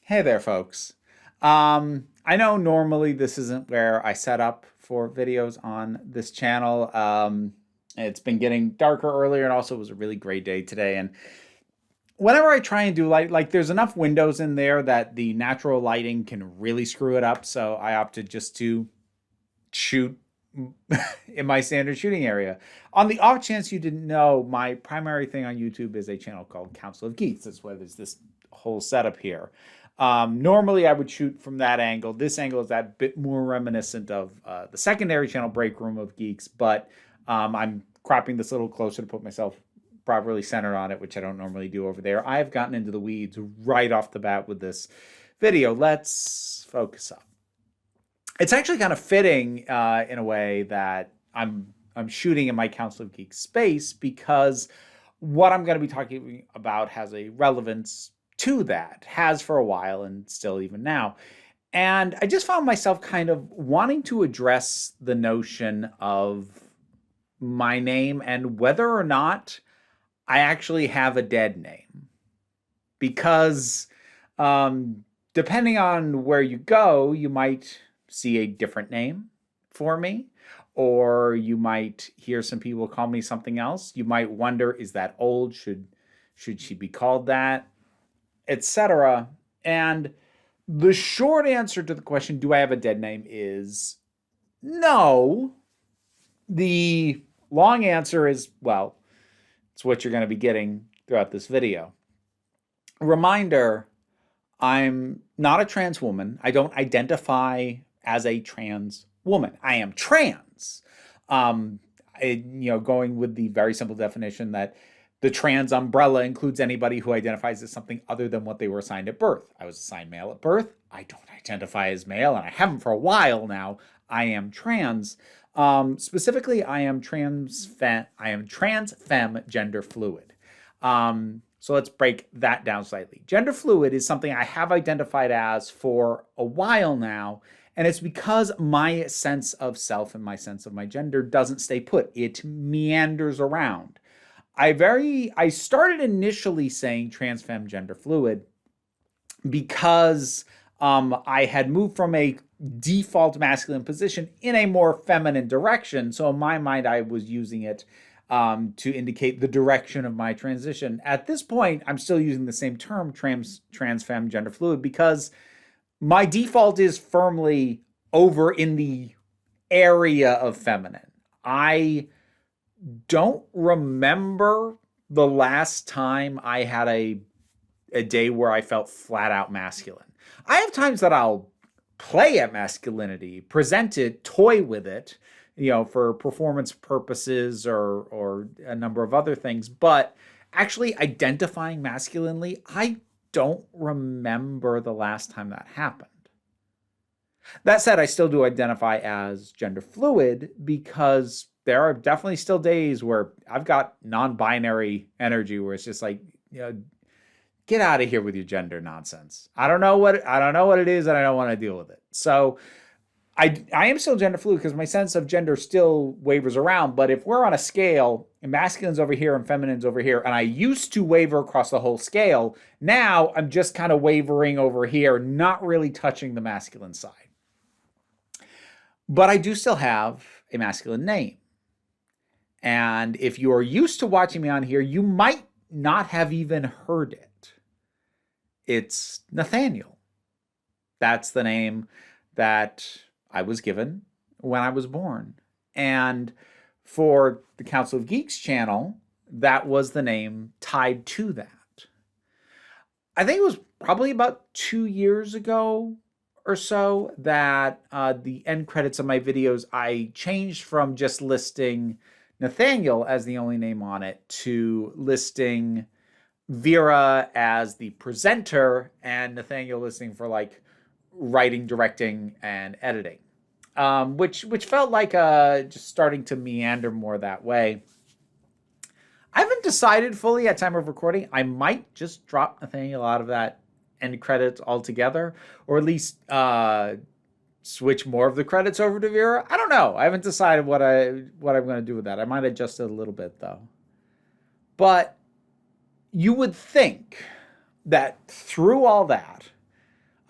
Hey there, folks. I know normally this isn't where I set up for videos on this channel. It's been getting darker earlier, and also it was a really great day today. And whenever I try and do like there's enough windows in there that the natural lighting can really screw it up. So I opted just to shoot in my standard shooting area. On the off chance you didn't know, my primary thing on YouTube is a channel called Council of Geeks. That's why there's this whole setup here. Normally, I would shoot from that angle. This angle is that bit more reminiscent of the secondary channel Break Room of Geeks, but I'm cropping this a little closer to put myself properly centered on it, which I don't normally do over there. I have gotten into the weeds right off the bat with this video. Let's focus up. It's actually kind of fitting in a way that I'm shooting in my Council of Geeks space because what I'm going to be talking about has a relevance to that, has for a while and still even now. And I just found myself kind of wanting to address the notion of my name and whether or not I actually have a dead name. Because depending on where you go, you might see a different name for me, or you might hear some people call me something else. You might wonder, is that old? Should she be called that? Etc. And the short answer to the question, do I have a dead name, is no. The long answer is, well, it's what you're going to be getting throughout this video. Reminder, I'm not a trans woman. I don't identify as a trans woman. I am trans. Going with the very simple definition that the trans umbrella includes anybody who identifies as something other than what they were assigned at birth. I was assigned male at birth. I don't identify as male, and I haven't for a while now. I am trans. Specifically, I am trans femme gender fluid. So let's break that down slightly. Gender fluid is something I have identified as for a while now, and it's because my sense of self and my sense of my gender doesn't stay put. It meanders around. I started initially saying trans femme gender fluid because I had moved from a default masculine position in a more feminine direction. So in my mind, I was using it to indicate the direction of my transition. At this point, I'm still using the same term, trans femme gender fluid, because my default is firmly over in the area of feminine. I don't remember the last time I had a day where I felt flat out masculine. I have times that I'll play at masculinity, present it, toy with it, for performance purposes or a number of other things. But actually identifying masculinely, I don't remember the last time that happened. That said, I still do identify as gender fluid because there are definitely still days where I've got non-binary energy where it's just like, get out of here with your gender nonsense. I don't know what it is, and I don't want to deal with it. So I am still gender fluid because my sense of gender still wavers around. But if we're on a scale, and masculine's over here and feminine's over here, and I used to waver across the whole scale, now I'm just kind of wavering over here, not really touching the masculine side. But I do still have a masculine name. And if you're used to watching me on here, you might not have even heard it. It's Nathaniel. That's the name that I was given when I was born. And for the Council of Geeks channel, that was the name tied to that. I think it was probably about 2 years ago or so that the end credits of my videos, I changed from just listing Nathaniel as the only name on it to listing Vera as the presenter and Nathaniel listing for like writing, directing, and editing, which felt like just starting to meander more that way. I haven't decided fully at time of recording. I might just drop Nathaniel out of that end credits altogether, or at least switch more of the credits over to Vera. I don't know. I haven't decided what I'm going to do with that. I might adjust it a little bit though. But you would think that through all that,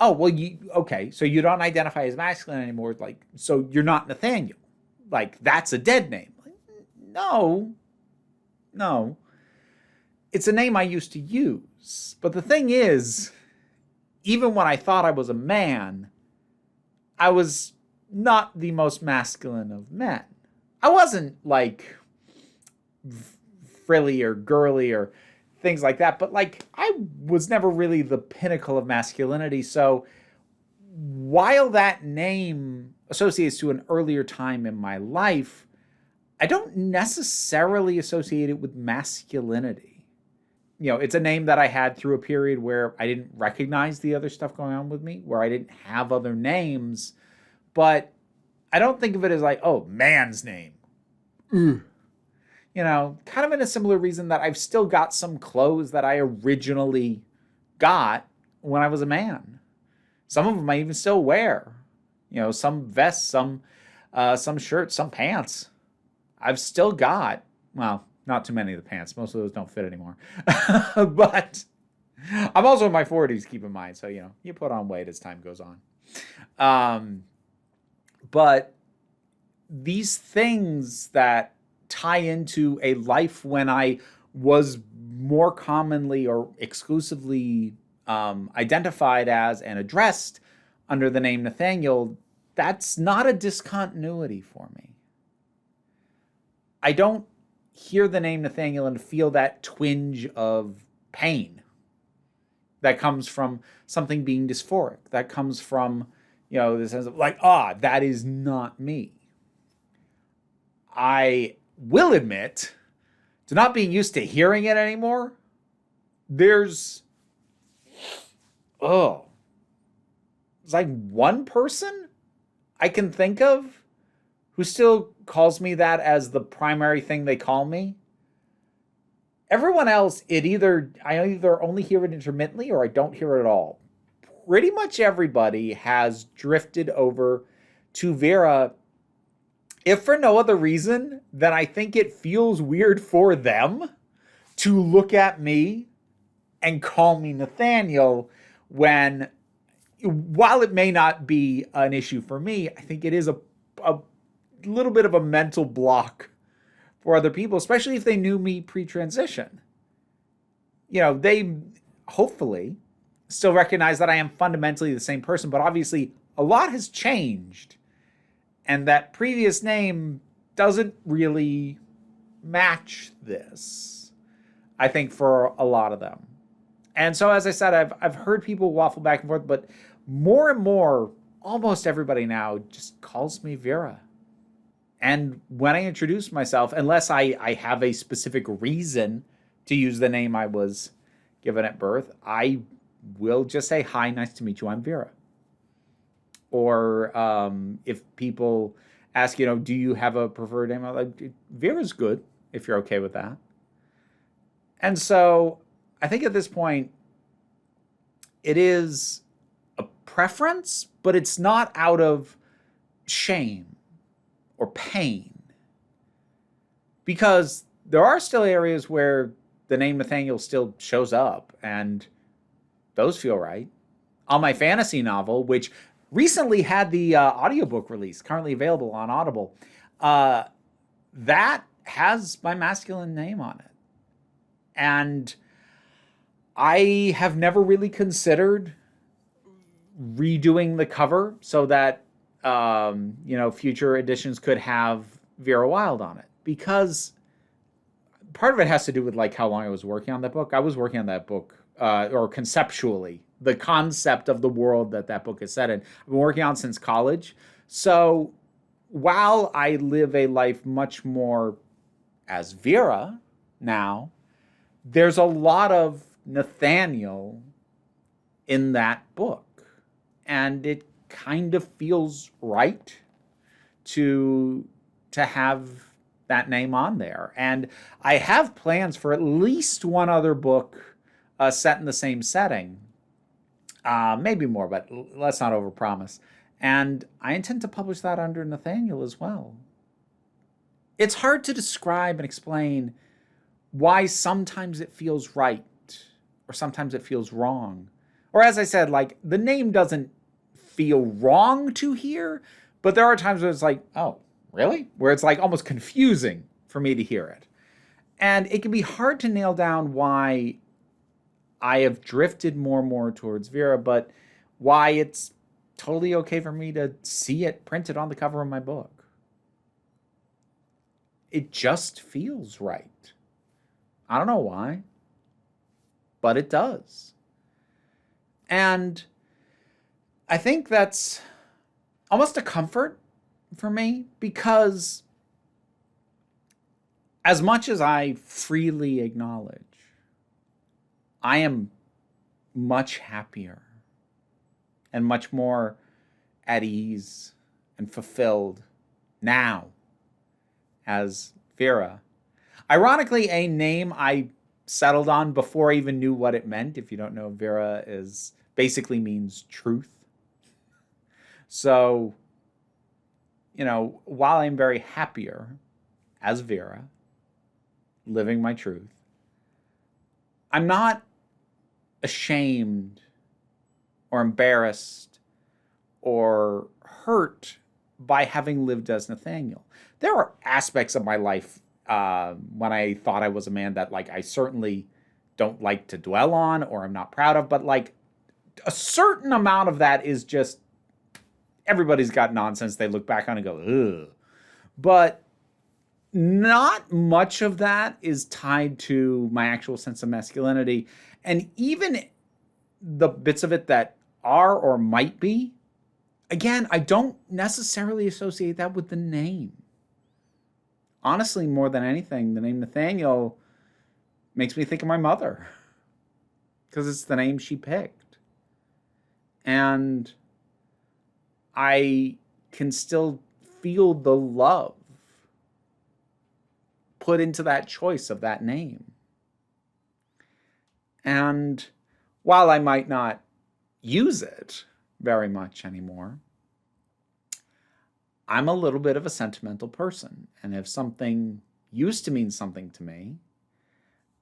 Oh, well, okay, so you don't identify as masculine anymore. Like, so you're not Nathaniel. Like, that's a dead name. Like, no, no. It's a name I used to use. But the thing is, even when I thought I was a man, I was not the most masculine of men. I wasn't like frilly or girly or things like that, but like I was never really the pinnacle of masculinity. So while that name associates to an earlier time in my life, I don't necessarily associate it with masculinity. You know, it's a name that I had through a period where I didn't recognize the other stuff going on with me, where I didn't have other names, but I don't think of it as like, oh, man's name. You know, kind of in a similar reason that I've still got some clothes that I originally got when I was a man. Some of them I even still wear. You know, some vests, some shirts, some pants. I've still got, well, not too many of the pants. Most of those don't fit anymore. But I'm also in my 40s, keep in mind. So, you know, you put on weight as time goes on. But these things that tie into a life when I was more commonly or exclusively identified as and addressed under the name Nathaniel, that's not a discontinuity for me. I don't hear the name Nathaniel and feel that twinge of pain that comes from something being dysphoric, that comes from, you know, the sense of like, that is not me. I will admit to not being used to hearing it anymore. There's like one person I can think of who still calls me that as the primary thing they call me. Everyone else, I either only hear it intermittently or I don't hear it at all. Pretty much everybody has drifted over to Vera, if for no other reason than I think it feels weird for them to look at me and call me Nathaniel when, while it may not be an issue for me, I think it is a little bit of a mental block for other people, especially if they knew me pre-transition. You know, they hopefully still recognize that I am fundamentally the same person, but obviously a lot has changed. And that previous name doesn't really match this, I think, for a lot of them. And so, as I said, I've heard people waffle back and forth, but more and more, almost everybody now just calls me Vera. And when I introduce myself, unless I have a specific reason to use the name I was given at birth, I will just say, hi, nice to meet you, I'm Vera. Or if people ask, you know, do you have a preferred name? I'm like, Vera's good, if you're okay with that. And so I think at this point, it is a preference, but it's not out of shame or pain. Because there are still areas where the name Nathaniel still shows up, and those feel right. On my fantasy novel, which recently had the audiobook release, currently available on Audible, that has my masculine name on it. And I have never really considered redoing the cover so that, future editions could have Vera Wylde on it. Because part of it has to do with like how long I was working on that book. I was working on that book, or conceptually, the concept of the world that book is set in. I've been working on since college. So while I live a life much more as Vera now, there's a lot of Nathaniel in that book. And it kind of feels right to have that name on there. And I have plans for at least one other book set in the same setting. Maybe more, but let's not overpromise. And I intend to publish that under Nathaniel as well. It's hard to describe and explain why sometimes it feels right or sometimes it feels wrong Or as I said, like, the name doesn't feel wrong to hear, but there are times where it's like, oh, really? Where it's like almost confusing for me to hear it. And it can be hard to nail down why I have drifted more and more towards Vera, but why it's totally okay for me to see it printed on the cover of my book. It just feels right. I don't know why, but it does. And I think that's almost a comfort for me, because as much as I freely acknowledge I am much happier and much more at ease and fulfilled now as Vera. Ironically, a name I settled on before I even knew what it meant. If you don't know, Vera is basically means truth. So, while I'm very happier as Vera, living my truth, I'm not ashamed or embarrassed or hurt by having lived as Nathaniel. There are aspects of my life when I thought I was a man that, like, I certainly don't like to dwell on or I'm not proud of, but like a certain amount of that is just, everybody's got nonsense they look back on and go, ugh. But not much of that is tied to my actual sense of masculinity. And even the bits of it that are or might be, again, I don't necessarily associate that with the name. Honestly, more than anything, the name Nathaniel makes me think of my mother, because it's the name she picked. And I can still feel the love put into that choice of that name. And while I might not use it very much anymore, I'm a little bit of a sentimental person. And if something used to mean something to me,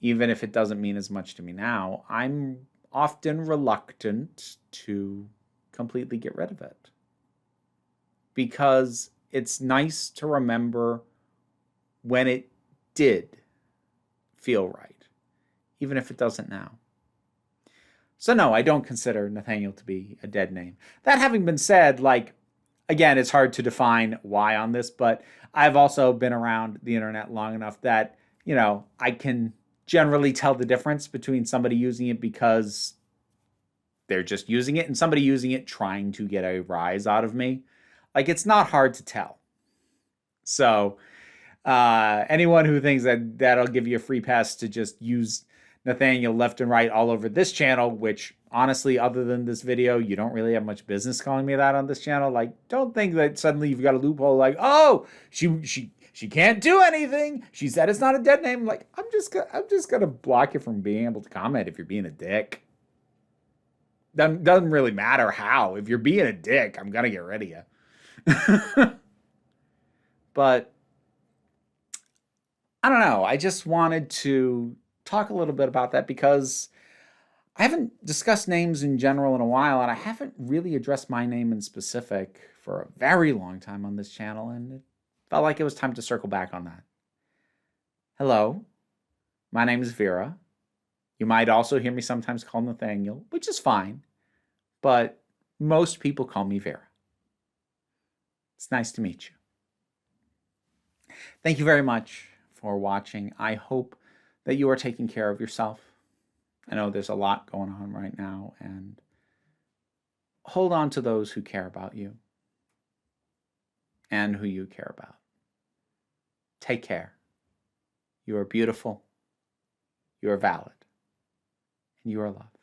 even if it doesn't mean as much to me now, I'm often reluctant to completely get rid of it. Because it's nice to remember when it did feel right, even if it doesn't now. So no, I don't consider Nathaniel to be a dead name. That having been said, like, again, it's hard to define why on this, but I've also been around the internet long enough that, I can generally tell the difference between somebody using it because they're just using it and somebody using it trying to get a rise out of me. Like, it's not hard to tell. So anyone who thinks that that'll give you a free pass to just use Nathaniel left and right all over this channel, which honestly, other than this video, you don't really have much business calling me that on this channel. Like, don't think that suddenly you've got a loophole like, oh, she can't do anything. She said it's not a dead name. Like, I'm just gonna block you from being able to comment if you're being a dick. Doesn't really matter how. If you're being a dick, I'm gonna get rid of you. But I don't know. I just wanted to talk a little bit about that because I haven't discussed names in general in a while, and I haven't really addressed my name in specific for a very long time on this channel, and it felt like it was time to circle back on that. Hello, my name is Vera. You might also hear me sometimes called Nathaniel, which is fine, but most people call me Vera. It's nice to meet you. Thank you very much for watching. I hope that you are taking care of yourself. I know there's a lot going on right now, and hold on to those who care about you and who you care about. Take care. You are beautiful, you are valid, and you are loved.